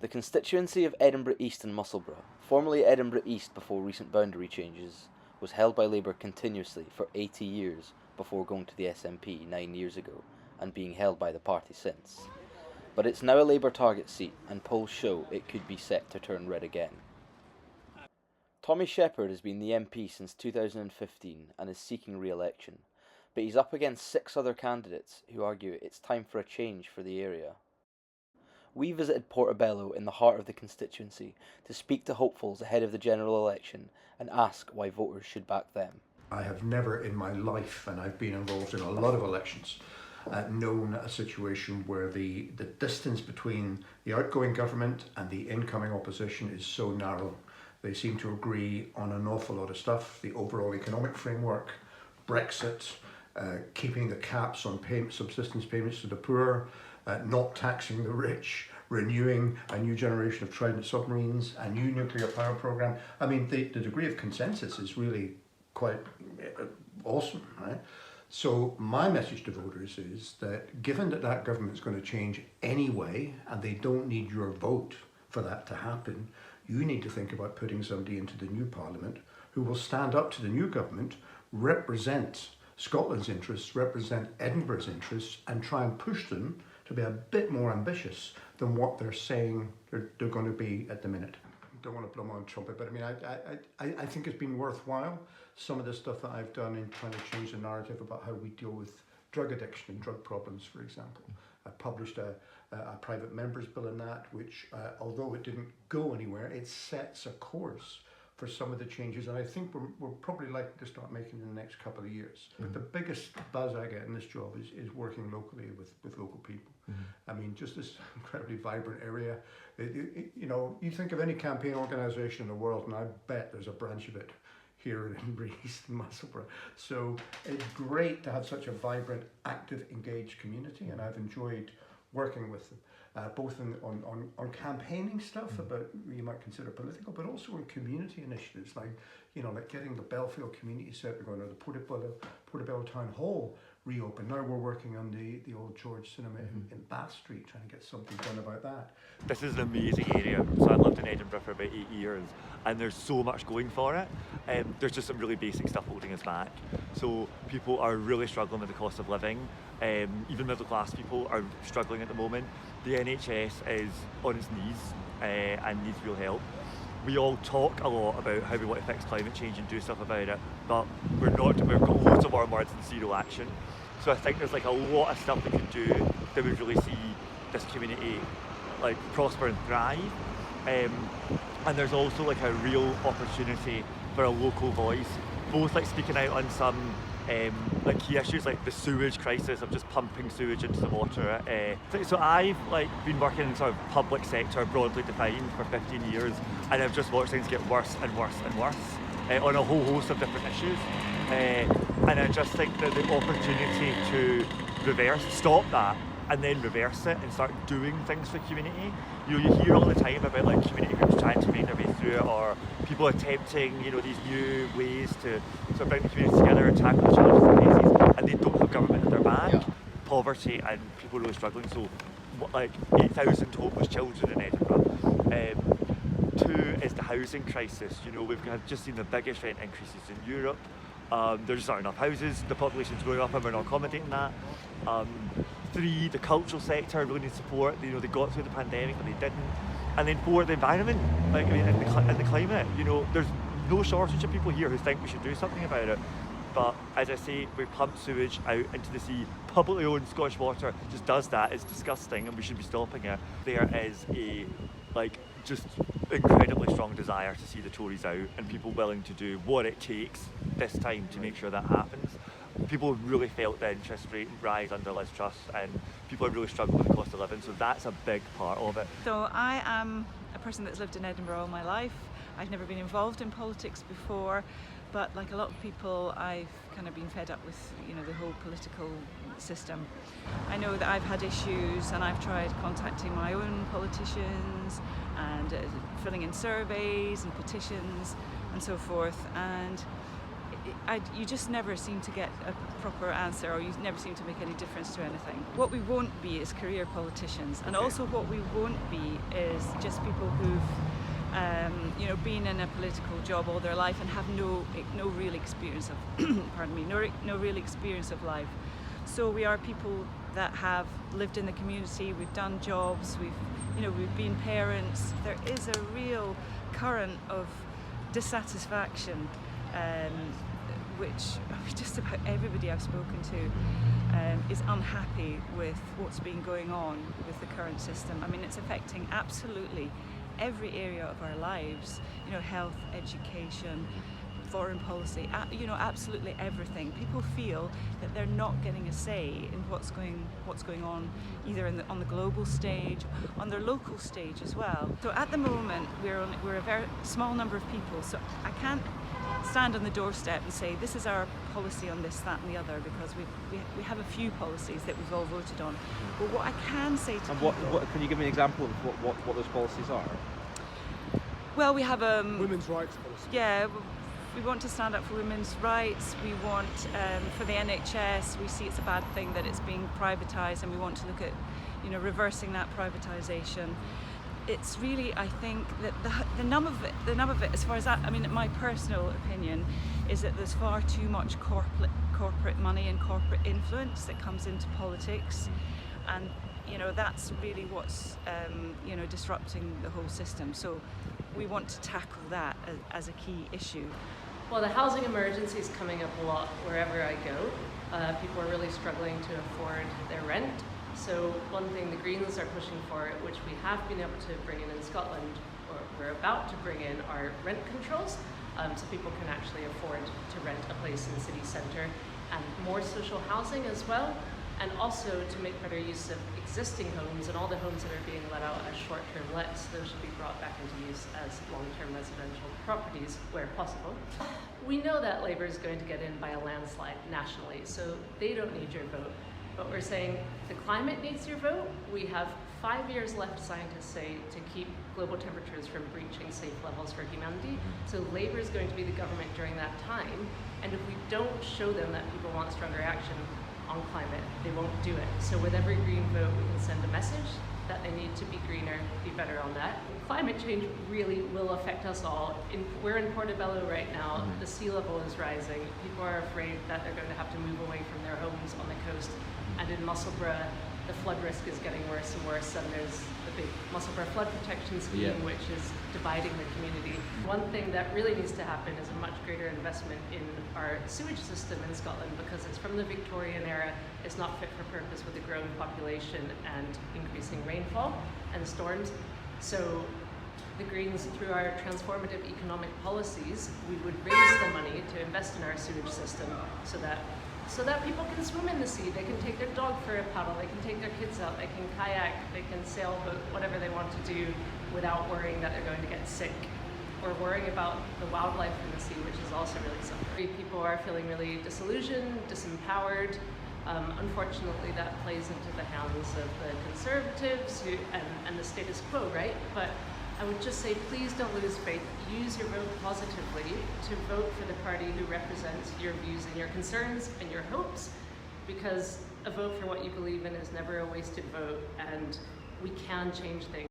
The constituency of Edinburgh East and Musselburgh, formerly Edinburgh East before recent boundary changes, was held by Labour continuously for 80 years before going to the SNP 9 years ago, and being held by the party since. But it's now a Labour target seat, and polls show it could be set to turn red again. Tommy Shepherd has been the MP since 2015 and is seeking re-election, but he's up against 6 other candidates who argue it's time for a change for the area. We visited Portobello in the heart of the constituency to speak to hopefuls ahead of the general election and ask why voters should back them. I have never in my life, and I've been involved in a lot of elections, known a situation where the distance between the outgoing government and the incoming opposition is so narrow. They seem to agree on an awful lot of stuff: the overall economic framework, Brexit, keeping the caps on subsistence payments to the poor, not taxing the rich, renewing a new generation of Trident submarines, a new nuclear power program. I mean, the degree of consensus is really quite awesome, right? So my message to voters is that given that that government is going to change anyway, and they don't need your vote for that to happen, you need to think about putting somebody into the new parliament who will stand up to the new government, represent Scotland's interests, represent Edinburgh's interests, and try and push them to be a bit more ambitious than what they're saying they're going to be at the minute. Don't want to blow my own trumpet, but I mean, I think it's been worthwhile, some of the stuff that I've done in trying to change the narrative about how we deal with drug addiction and drug problems, for example. I published a private members bill in that, which, although it didn't go anywhere, it sets a course for some of the changes, and I think we're probably likely to start making in the next couple of years. But the biggest buzz I get in this job is working locally with local people. I mean, just this incredibly vibrant area. You know, you think of any campaign organisation in the world, and I bet there's a branch of it here in Edinburgh East and Musselburgh. So it's great to have such a vibrant, active, engaged community, and I've enjoyed working with them. Both on campaigning stuff about you might consider political, but also on community initiatives like getting the Belfield Community Centre going, or the Portobello Town Hall reopened. Now we're working on the old George Cinema in Bath Street, trying to get something done about that. This is an amazing area. So I've lived in Edinburgh for about 8 years, and there's so much going for it. There's just some really basic stuff holding us back. So people are really struggling with the cost of living. Even middle class people are struggling at the moment. The NHS is on its knees and needs real help. We all talk a lot about how we want to fix climate change and do stuff about it, but we've got loads of warm words and zero action. So I think there's like a lot of stuff we could do that would really see this community like prosper and thrive. And there's also like a real opportunity for a local voice, both like speaking out on some like key issues like the sewage crisis of just pumping sewage into the water. So I've like been working in sort of public sector broadly defined for 15 years, and I've just watched things get worse and worse and worse on a whole host of different issues. And I just think that the opportunity to stop that and then reverse it and start doing things for community. You hear all the time about like community groups trying to make their way through it, or people attempting, these new ways to sort of bring the community together and tackle the challenges and crises, and they don't have government at their back. Yeah. Poverty and people really struggling. So like 8,000 homeless children in Edinburgh. 2 is the housing crisis. We've just seen the biggest rent increases in Europe. There just aren't enough houses, the population's growing up and we're not accommodating that. 3, the cultural sector really needs support. They got through the pandemic but they didn't. And then 4, the environment, and the climate. There's no shortage of people here who think we should do something about it. But as I say, we pump sewage out into the sea. Publicly owned Scottish Water just does that. It's disgusting and we should be stopping it. There is a just incredibly strong desire to see the Tories out, and people willing to do what it takes this time to make sure that happens. People really felt the interest rate rise under Liz Truss, and people are really struggling with the cost of living, so that's a big part of it. So I am a person that's lived in Edinburgh all my life. I've never been involved in politics before, but like a lot of people, I've kind of been fed up with the whole political system. I know that I've had issues, and I've tried contacting my own politicians and filling in surveys and petitions and so forth, and you just never seem to get a proper answer, or you never seem to make any difference to anything. What we won't be is career politicians, and also what we won't be is just people who've been in a political job all their life and have no real experience of no real experience of life. So we are people that have lived in the community, we've done jobs, we've been parents. There is a real current of dissatisfaction, which just about everybody I've spoken to is unhappy with what's been going on with the current system. I mean, it's affecting absolutely every area of our lives, health, education, foreign policy, absolutely everything. People feel that they're not getting a say in what's going on, either on the global stage, on their local stage as well. So at the moment, we're a very small number of people. So I can't stand on the doorstep and say this is our policy on this, that, and the other, because we have a few policies that we've all voted on. But what I can say to people, what can you give me an example of what those policies are? Well, we have women's rights policy. Yeah. We want to stand up for women's rights. We want, for the NHS, we see it's a bad thing that it's being privatised, and we want to look at, reversing that privatisation. It's really, I think, that the nub of it, as far as that, my personal opinion, is that there's far too much corporate money and corporate influence that comes into politics, and that's really what's disrupting the whole system. So we want to tackle that as a key issue. Well, the housing emergency is coming up a lot wherever I go. People are really struggling to afford their rent. So one thing the Greens are pushing for, which we have been able to bring in Scotland, or we're about to bring in, are rent controls, so people can actually afford to rent a place in the city centre, and more social housing as well. And also to make better use of existing homes, and all the homes that are being let out as short-term lets, those should be brought back into use as long-term residential properties where possible. We know that Labour is going to get in by a landslide nationally, so they don't need your vote. But we're saying the climate needs your vote. We have 5 years left, scientists say, to keep global temperatures from breaching safe levels for humanity. So Labour is going to be the government during that time, and if we don't show them that people want stronger action on climate, they won't do it. So with every green vote, we can send a message that they need to be greener, be better on that. Climate change really will affect us all. We're in Portobello right now. The sea level is rising. People are afraid that they're going to have to move away from their homes on the coast. And in Musselburgh, the flood risk is getting worse and worse, and there's the big Musselburgh flood protection scheme, which is dividing the community. One thing that really needs to happen is a much greater investment in our sewage system in Scotland, because it's from the Victorian era. It's not fit for purpose with a growing population and increasing rainfall and storms. So the Greens, through our transformative economic policies, we would raise the money to invest in our sewage system so that people can swim in the sea, they can take their dog for a paddle, they can take their kids out, they can kayak, they can sailboat, whatever they want to do, without worrying that they're going to get sick, or worrying about the wildlife in the sea, which is also really suffering. People are feeling really disillusioned, disempowered. Unfortunately, that plays into the hands of the Conservatives and the status quo, right? But I would just say, please don't lose faith. Use your vote positively to vote for the party who represents your views and your concerns and your hopes, because a vote for what you believe in is never a wasted vote, and we can change things.